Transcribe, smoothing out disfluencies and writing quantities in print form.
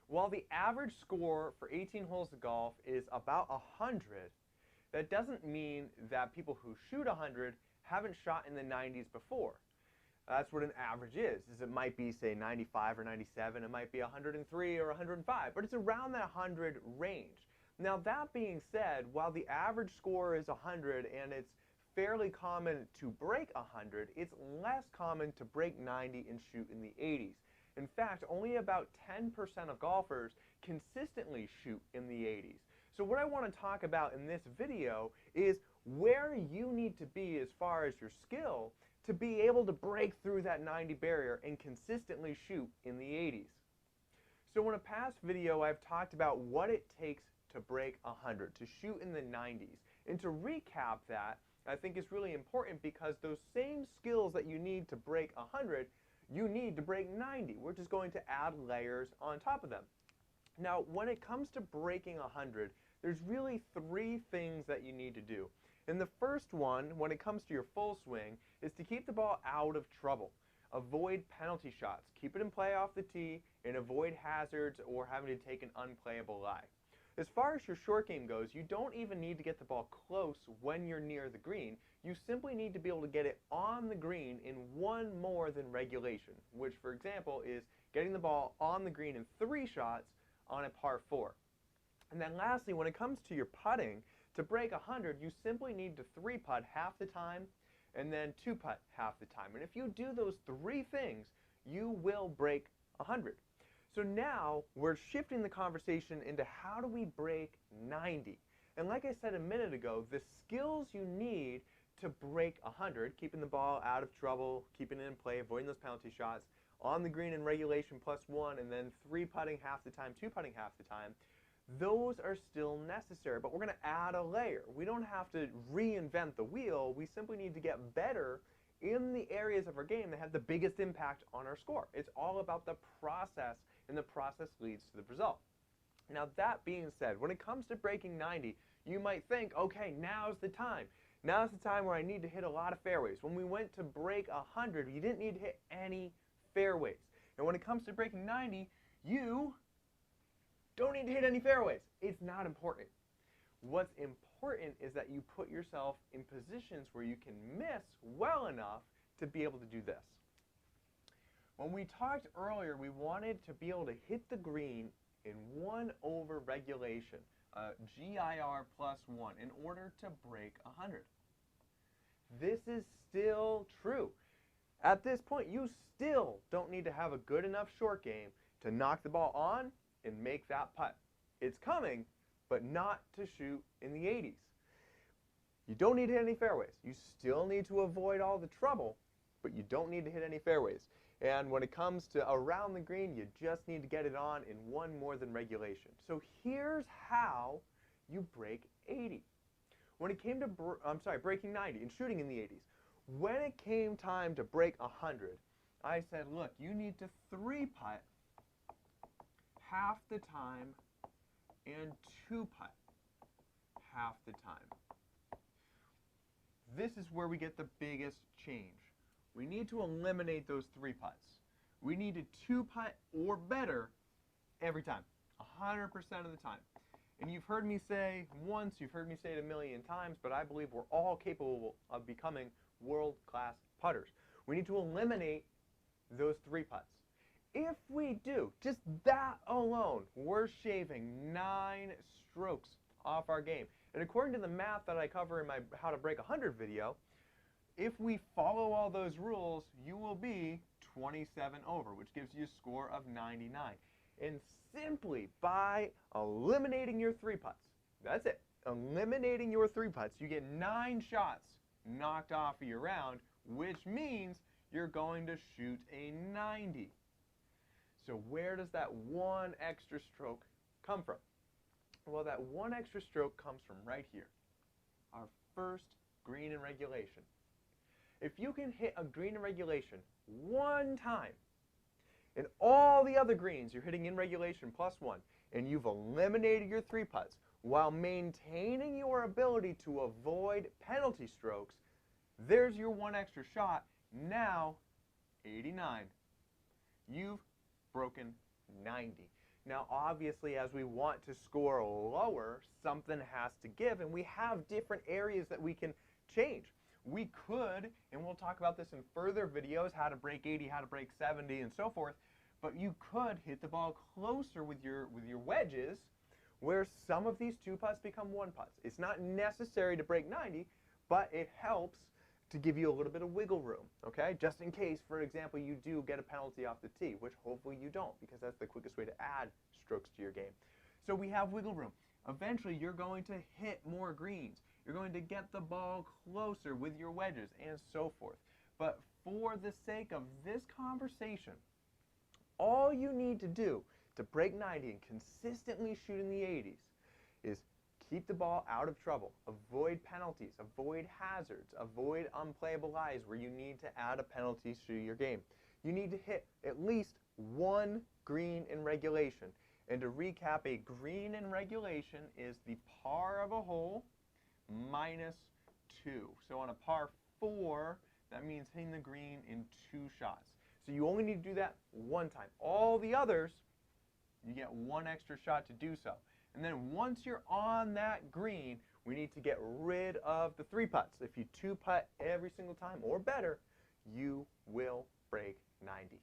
While the average score for 18 holes of golf is about 100, that doesn't mean that people who shoot 100 haven't shot in the 90s before. That's what an average is it might be, say, 95 or 97, it might be 103 or 105, but it's around that 100 range. Now, that being said, while the average score is 100 and it's fairly common to break 100, it's less common to break 90 and shoot in the 80s. In fact, only about 10% of golfers consistently shoot in the 80s. So what I want to talk about in this video is where you need to be as far as your skill to be able to break through that 90 barrier and consistently shoot in the 80s. So in a past video, I've talked about what it takes to break 100, to shoot in the 90s. And to recap that, I think is really important because those same skills that you need to break 100, you need to break 90. We're just going to add layers on top of them. Now, when it comes to breaking 100, there's really three things that you need to do. And the first one, when it comes to your full swing, is to keep the ball out of trouble. Avoid penalty shots. Keep it in play off the tee and avoid hazards or having to take an unplayable lie. As far as your short game goes, you don't even need to get the ball close when you're near the green. You simply need to be able to get it on the green in one more than regulation, which, for example, is getting the ball on the green in 3 shots on a par 4. And then lastly, when it comes to your putting, to break 100, you simply need to 3-putt half the time and then 2-putt half the time. And if you do those 3 things, you will break 100. So now we're shifting the conversation into how do we break 90. And like I said a minute ago, the skills you need to break 100, keeping the ball out of trouble, keeping it in play, avoiding those penalty shots, on the green in regulation +1, and then 3-putting half the time, 2-putting half the time, those are still necessary, but we're going to add a layer. We don't have to reinvent the wheel. We simply need to get better in the areas of our game that have the biggest impact on our score. It's all about the process, and the process leads to the result. Now, that being said, when it comes to breaking 90, you might think, okay, now's the time. Now's the time where I need to hit a lot of fairways. When we went to break 100, you didn't need to hit any fairways. And when it comes to breaking 90, you don't need to hit any fairways. It's not important. What's important is that you put yourself in positions where you can miss well enough to be able to do this. When we talked earlier, we wanted to be able to hit the green in 1 over regulation, GIR +1, in order to break 100. This is still true. At this point, you still don't need to have a good enough short game to knock the ball on and make that putt. It's coming, but not to shoot in the 80s. You don't need to hit any fairways. You still need to avoid all the trouble, but you don't need to hit any fairways. And when it comes to around the green, you just need to get it on in 1 more than regulation. So here's how you break 80. When it came to breaking 90 and shooting in the 80s, when it came time to break 100, I said, look, you need to 3-putt half the time and 2-putt half the time. This is where we get the biggest change. We need to eliminate those 3-putts. We need to 2-putt or better every time, 100% of the time. And you've heard me say once, you've heard me say it a million times, but I believe we're all capable of becoming world-class putters. We need to eliminate those 3-putts. If we do, just that alone, we're shaving 9 strokes off our game. And according to the math that I cover in my How to Break 100 video, if we follow all those rules, you will be 27 over, which gives you a score of 99. And simply by eliminating your 3-putts, that's it, eliminating your 3-putts, you get 9 shots knocked off of your round, which means you're going to shoot a 90. So where does that 1 extra stroke come from? Well, that 1 extra stroke comes from right here, our first green in regulation. If you can hit a green in regulation 1 time, and all the other greens you're hitting in regulation +1, and you've eliminated your 3-putts while maintaining your ability to avoid penalty strokes, there's your 1 extra shot, now 89. You've broken 90. Now, obviously, as we want to score lower, something has to give, and we have different areas that we can change. We could, and we'll talk about this in further videos, how to break 80, how to break 70, and so forth, but you could hit the ball closer with your wedges, where some of these 2-putts become 1-putts. It's not necessary to break 90, but it helps to give you a little bit of wiggle room, okay? Just in case, for example, you do get a penalty off the tee, which hopefully you don't, because that's the quickest way to add strokes to your game. So we have wiggle room. Eventually, you're going to hit more greens. You're going to get the ball closer with your wedges, and so forth. But for the sake of this conversation, all you need to do to break 90 and consistently shoot in the 80s is keep the ball out of trouble, avoid penalties, avoid hazards, avoid unplayable lies where you need to add a penalty to your game. You need to hit at least one green in regulation. And to recap, a green in regulation is the par of a hole minus 2. So on a par 4, that means hitting the green in 2 shots. So you only need to do that one time. All the others, you get one extra shot to do so. And then once you're on that green, we need to get rid of the 3-putts. If you 2-putt every single time or better, you will break 90.